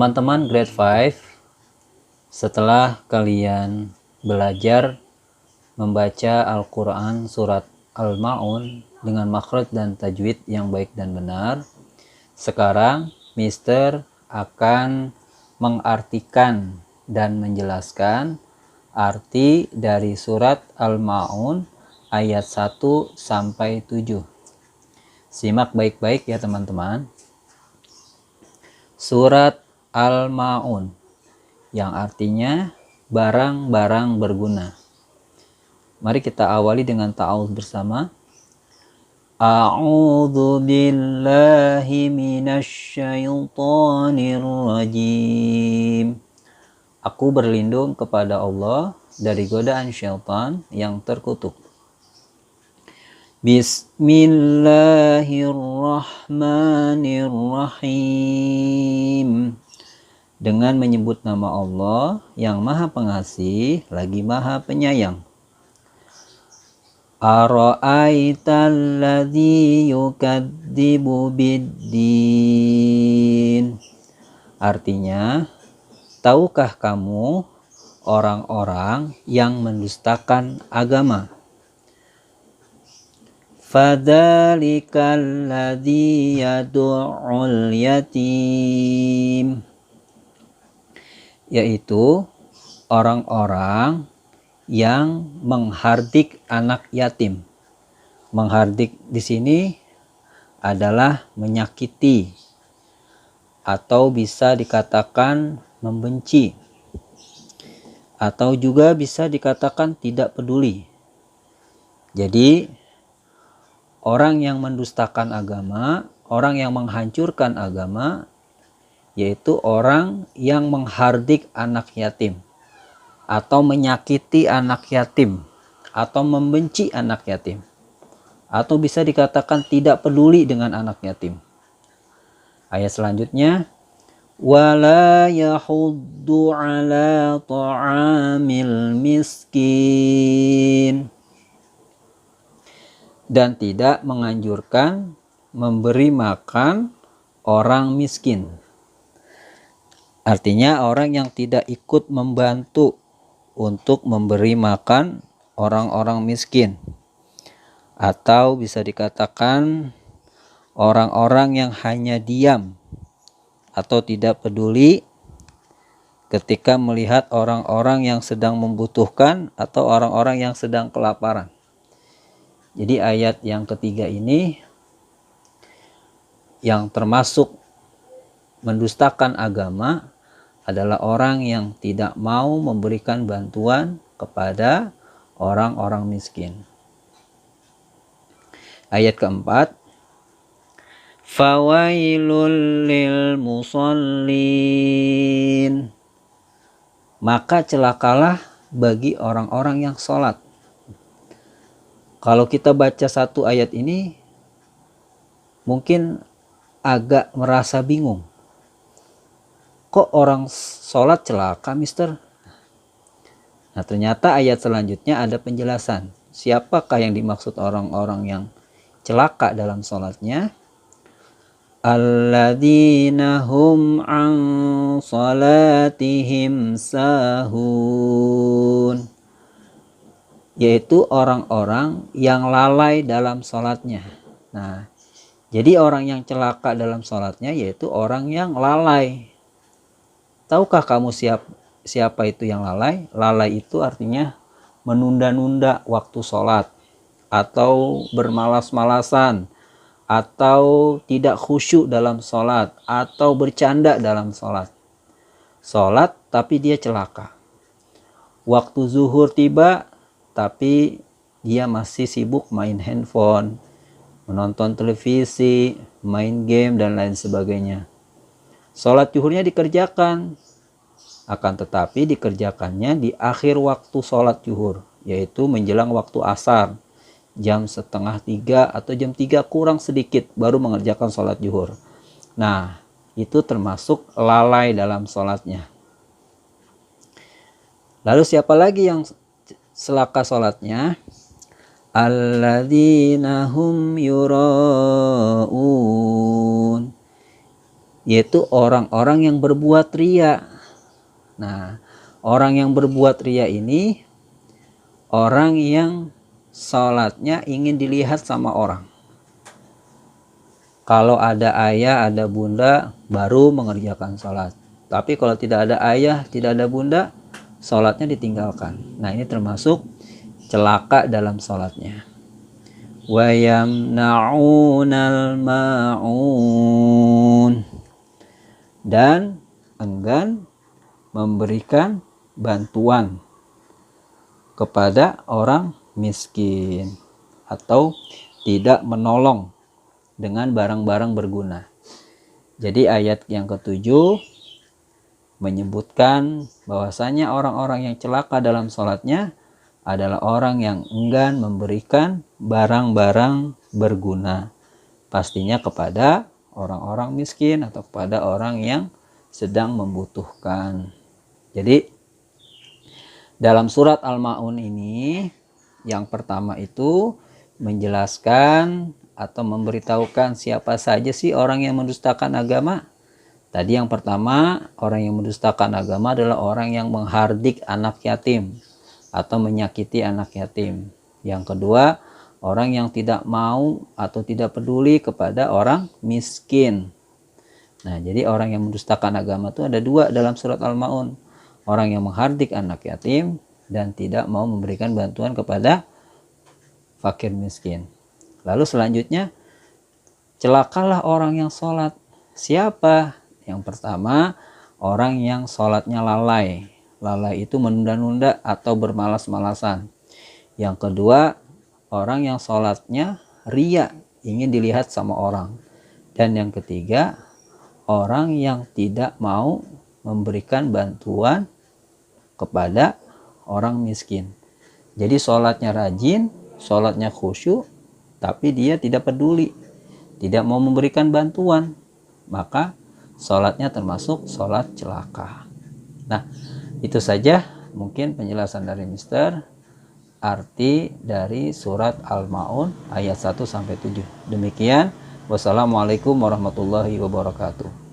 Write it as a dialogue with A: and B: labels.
A: Teman-teman grade 5, setelah kalian belajar membaca Al-Quran surat Al-Ma'un dengan makhraj dan tajwid yang baik dan benar, sekarang Mister akan mengartikan dan menjelaskan arti dari surat Al-Ma'un ayat 1 sampai 7. Simak baik-baik ya teman-teman. Surat Al-Ma'un yang artinya barang-barang berguna. Mari kita awali dengan ta'awudz bersama. A'udzu billahi minasyaitonir rajim. Aku berlindung kepada Allah dari godaan syaitan yang terkutuk. Bismillahirrahmanirrahim. Dengan menyebut nama Allah yang Maha Pengasih lagi Maha Penyayang. Ara'aital ladzi yukadzibu biddin. Artinya, tahukah kamu orang-orang yang mendustakan agama? Fadzalikal ladzi yad'ul yatim. Yaitu orang-orang yang menghardik anak yatim. Menghardik di sini adalah menyakiti atau bisa dikatakan membenci, atau juga bisa dikatakan tidak peduli. Jadi orang yang mendustakan agama, orang yang menghancurkan agama, yaitu orang yang menghardik anak yatim, atau menyakiti anak yatim, atau membenci anak yatim, atau bisa dikatakan tidak peduli dengan anak yatim. Ayat selanjutnya, wala yahuddu ala ta'amil miskin. Dan tidak menganjurkan memberi makan orang miskin. Artinya orang yang tidak ikut membantu untuk memberi makan orang-orang miskin. Atau bisa dikatakan orang-orang yang hanya diam atau tidak peduli ketika melihat orang-orang yang sedang membutuhkan atau orang-orang yang sedang kelaparan. Jadi ayat yang ketiga ini yang termasuk mendustakan agama adalah orang yang tidak mau memberikan bantuan kepada orang-orang miskin. Ayat keempat, fawailul lil musallin. Maka celakalah bagi orang-orang yang sholat. Kalau kita baca satu ayat ini mungkin agak merasa bingung. Kok orang sholat celaka, Mister? Nah, ternyata ayat selanjutnya ada penjelasan. Siapakah yang dimaksud orang-orang yang celaka dalam sholatnya? Alladzina hum an salatihim sahun. Yaitu orang-orang yang lalai dalam sholatnya. Nah, jadi orang yang celaka dalam sholatnya yaitu orang yang lalai. Tahukah kamu siapa itu yang lalai? Lalai itu artinya menunda-nunda waktu sholat, atau bermalas-malasan, atau tidak khusyuk dalam sholat, atau bercanda dalam sholat. Sholat tapi dia celaka. Waktu zuhur tiba tapi dia masih sibuk main handphone, menonton televisi, main game, dan lain sebagainya. Sholat zuhurnya dikerjakan, akan tetapi dikerjakannya di akhir waktu sholat zuhur, yaitu menjelang waktu asar, jam 2:30 atau jam 3 kurang sedikit baru mengerjakan sholat zuhur. Nah, itu termasuk lalai dalam sholatnya. Lalu siapa lagi yang celaka sholatnya? Alladzina hum yura'un. yaitu orang-orang yang berbuat ria. Nah, orang yang berbuat ria ini orang yang sholatnya ingin dilihat sama orang. Kalau ada ayah, ada bunda, baru mengerjakan sholat. Tapi kalau tidak ada ayah, tidak ada bunda, sholatnya ditinggalkan. Nah, ini termasuk celaka dalam sholatnya. Wa yamna'unal ma'un, dan enggan memberikan bantuan kepada orang miskin atau tidak menolong dengan barang-barang berguna. Jadi ayat yang ketujuh menyebutkan bahwasanya orang-orang yang celaka dalam sholatnya adalah orang yang enggan memberikan barang-barang berguna, pastinya kepada orang-orang miskin atau kepada orang yang sedang membutuhkan. Jadi dalam surat Al-Ma'un ini yang pertama itu menjelaskan atau memberitahukan siapa saja sih orang yang mendustakan agama. Tadi yang pertama, orang yang mendustakan agama adalah orang yang menghardik anak yatim atau menyakiti anak yatim. Yang kedua, orang yang tidak mau atau tidak peduli kepada orang miskin. Nah, jadi orang yang mendustakan agama itu ada dua dalam surat Al-Ma'un. Orang yang menghardik anak yatim dan tidak mau memberikan bantuan kepada fakir miskin. Lalu selanjutnya, celakalah orang yang sholat. Siapa? Yang pertama, orang yang sholatnya lalai. Lalai itu menunda-nunda atau bermalas-malasan. Yang kedua, orang yang sholatnya ria, ingin dilihat sama orang. Dan yang ketiga, orang yang tidak mau memberikan bantuan kepada orang miskin. Jadi sholatnya rajin, sholatnya khusyuk, tapi dia tidak peduli, tidak mau memberikan bantuan, maka sholatnya termasuk sholat celaka. Nah, itu saja mungkin penjelasan dari Mister, arti dari surat Al-Ma'un ayat 1-7. Demikian, wassalamualaikum warahmatullahi wabarakatuh.